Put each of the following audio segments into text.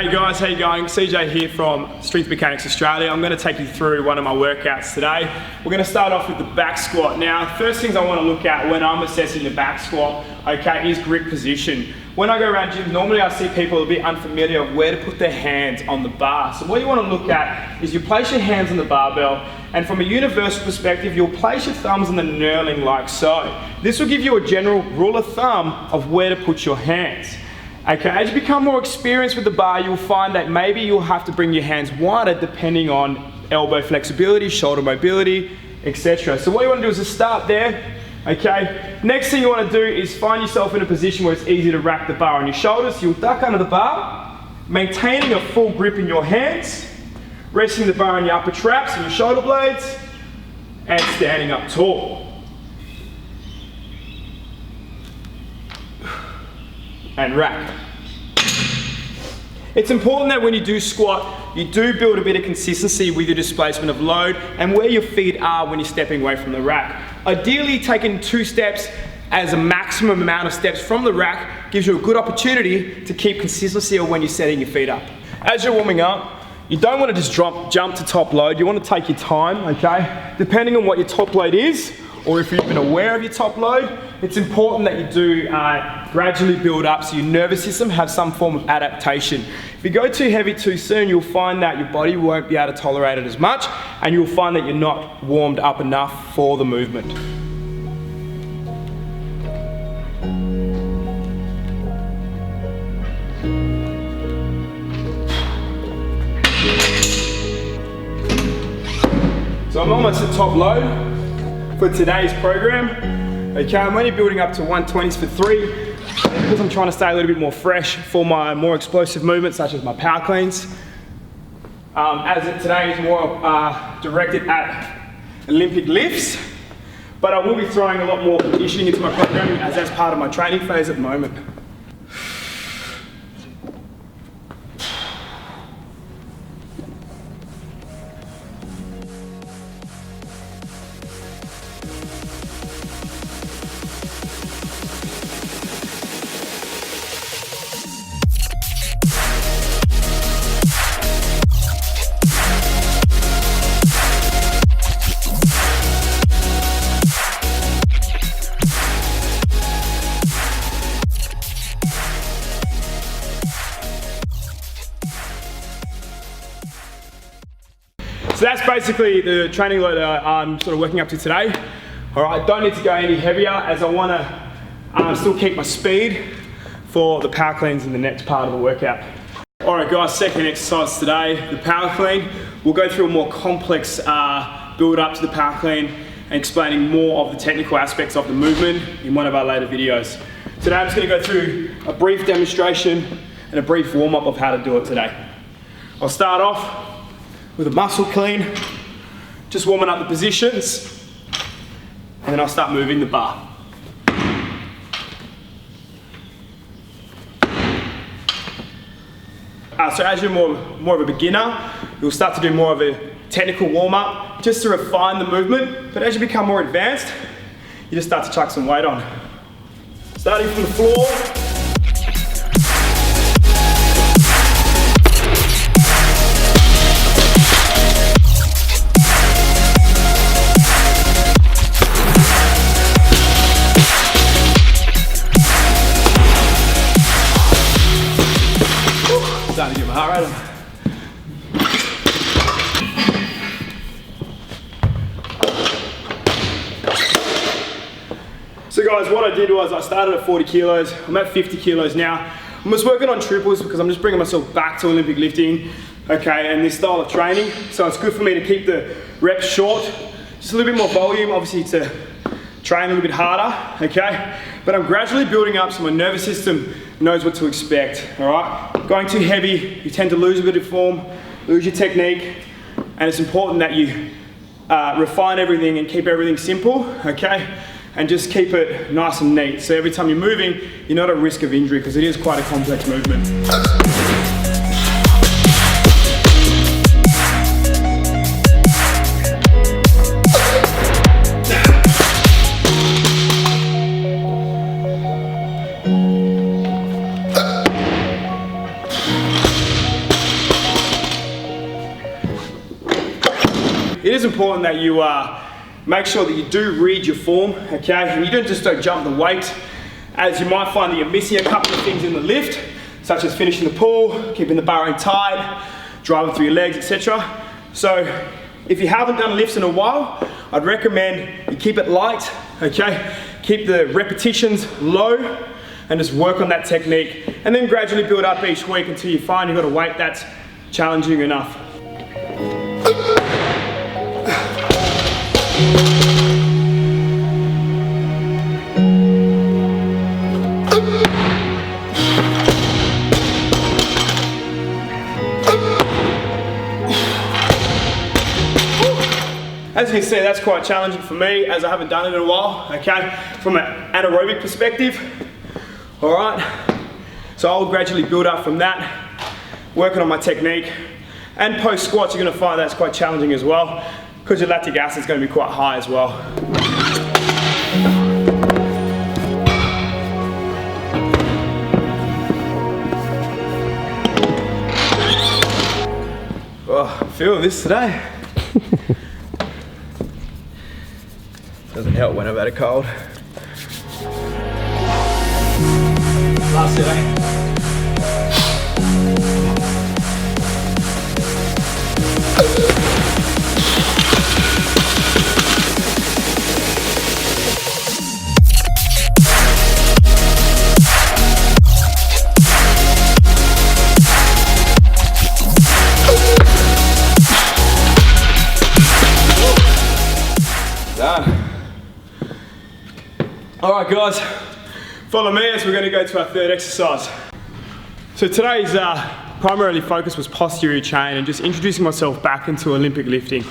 Hey guys, how you going? CJ here from Strength Mechanics Australia. I'm going to take you through one of my workouts today. We're going to start off with the back squat. Now, first things I want to look at when I'm assessing the back squat, okay, is grip position. When I go around gyms, normally I see people a bit unfamiliar of where to put their hands on the bar. So what you want to look at is you place your hands on the barbell, and from a universal perspective, you'll place your thumbs on the knurling like so. This will give you a general rule of thumb of where to put your hands. Okay, as you become more experienced with the bar, you'll find that maybe you'll have to bring your hands wider depending on elbow flexibility, shoulder mobility, etc. So what you want to do is just start there. Okay, next thing you want to do is find yourself in a position where it's easy to rack the bar on your shoulders. You'll duck under the bar, maintaining a full grip in your hands, resting the bar on your upper traps and your shoulder blades, and standing up tall. And rack. It's important that when you do squat, you do build a bit of consistency with your displacement of load and where your feet are when you're stepping away from the rack. Ideally, taking 2 steps as a maximum amount of steps from the rack gives you a good opportunity to keep consistency of when you're setting your feet up. As you're warming up, you don't want to just jump to top load. You want to take your time, okay? Depending on what your top load is, or if you're even aware of your top load, it's important that you do gradually build up so your nervous system has some form of adaptation. If you go too heavy too soon, you'll find that your body won't be able to tolerate it as much, and you'll find that you're not warmed up enough for the movement. So I'm almost at top load for today's program. Okay, I'm only building up to 120s for 3 because I'm trying to stay a little bit more fresh for my more explosive movements such as my power cleans. Today is more directed at Olympic lifts, but I will be throwing a lot more conditioning into my programming as that's part of my training phase at the moment. So that's basically the training load that I'm sort of working up to today. All right, don't need to go any heavier as I want to still keep my speed for the power cleans in the next part of the workout. All right guys, second exercise today, the power clean. We'll go through a more complex build up to the power clean and explaining more of the technical aspects of the movement in one of our later videos. Today I'm just going to go through a brief demonstration and a brief warm up of how to do it today. I'll start off with a muscle clean, just warming up the positions, and then I'll start moving the bar. So as you're more of a beginner, you'll start to do more of a technical warm-up just to refine the movement, but as you become more advanced, you just start to chuck some weight on. Starting from the floor, starting to get my heart rate on. So guys, what I did was I started at 40 kilos, I'm at 50 kilos now. I'm just working on triples because I'm just bringing myself back to Olympic lifting, okay, and this style of training. So it's good for me to keep the reps short, just a little bit more volume, obviously to train a little bit harder, okay? But I'm gradually building up so my nervous system knows what to expect, all right? Going too heavy, you tend to lose a bit of form, lose your technique, and it's important that you refine everything and keep everything simple, okay? And just keep it nice and neat. So every time you're moving, you're not at risk of injury because it is quite a complex movement. is important that you make sure that you do read your form, okay? And you don't just jump the weight, as you might find that you're missing a couple of things in the lift, such as finishing the pull, keeping the bar in tight, driving through your legs, etc. So if you haven't done lifts in a while, I'd recommend you keep it light, okay? Keep the repetitions low and just work on that technique, and then gradually build up each week until you find you've got a weight that's challenging enough. As you can see, that's quite challenging for me, as I haven't done it in a while, okay? From an anaerobic perspective, all right? So I'll gradually build up from that, working on my technique. And post squats, you're gonna find that's quite challenging as well, because your lactic acid is gonna be quite high as well. Oh, I'm feeling this today. Doesn't help when I've had a cold. Last set, eh? Done. All right, guys, follow me as we're going to go to our third exercise. So today's primarily focus was posterior chain and just introducing myself back into Olympic lifting.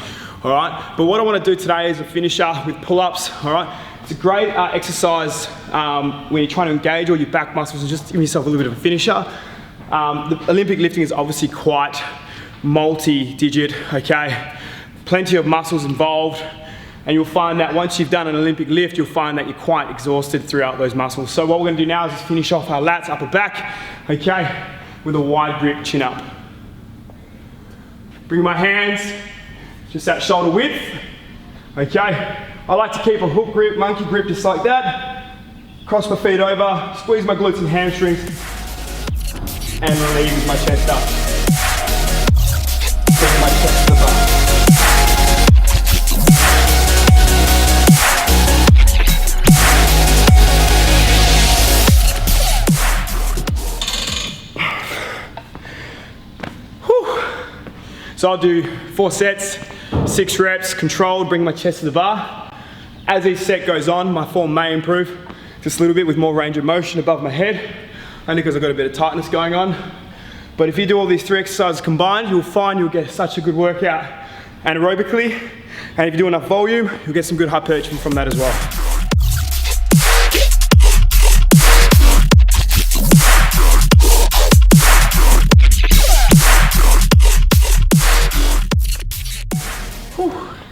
All right, but what I want to do today is a finisher with pull-ups. All right, it's a great exercise when you're trying to engage all your back muscles and just give yourself a little bit of a finisher. The Olympic lifting is obviously quite multi-digit. Okay, plenty of muscles involved. And you'll find that once you've done an Olympic lift, you'll find that you're quite exhausted throughout those muscles. So what we're gonna do now is just finish off our lats, upper back, okay, with a wide grip chin up. Bring my hands just at shoulder width, okay. I like to keep a hook grip, monkey grip, just like that. Cross my feet over, squeeze my glutes and hamstrings, and release my chest up. Bring my chest to the bar. So I'll do 4 sets, 6 reps, controlled, bring my chest to the bar. As each set goes on, my form may improve just a little bit with more range of motion above my head, only because I've got a bit of tightness going on. But if you do all these 3 exercises combined, you'll find you'll get such a good workout anaerobically, and if you do enough volume, you'll get some good hypertrophy from that as well.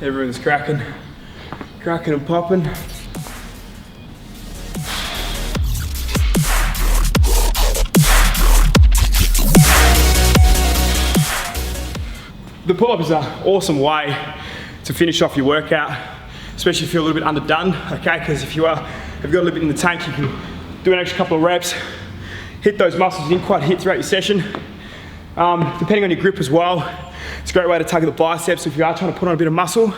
Everyone's cracking and popping. The pull-up is an awesome way to finish off your workout, especially if you're a little bit underdone, okay? Because if you've got a little bit in the tank, you can do an extra couple of reps, hit those muscles you didn't quite hit throughout your session. Depending on your grip as well, it's a great way to target the biceps if you are trying to put on a bit of muscle.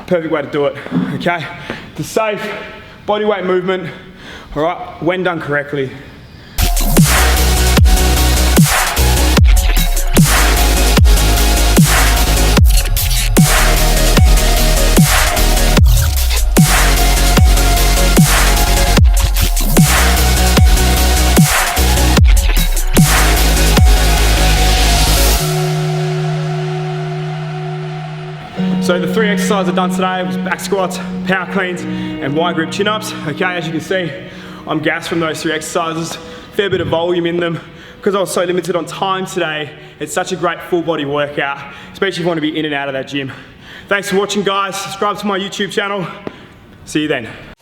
Perfect way to do it, okay? It's a safe body weight movement, all right, when done correctly. So the 3 exercises I've done today was back squats, power cleans, and wide grip chin-ups. Okay, as you can see, I'm gassed from those 3 exercises. Fair bit of volume in them. Because I was so limited on time today, it's such a great full body workout, especially if you want to be in and out of that gym. Thanks for watching, guys. Subscribe to my YouTube channel. See you then.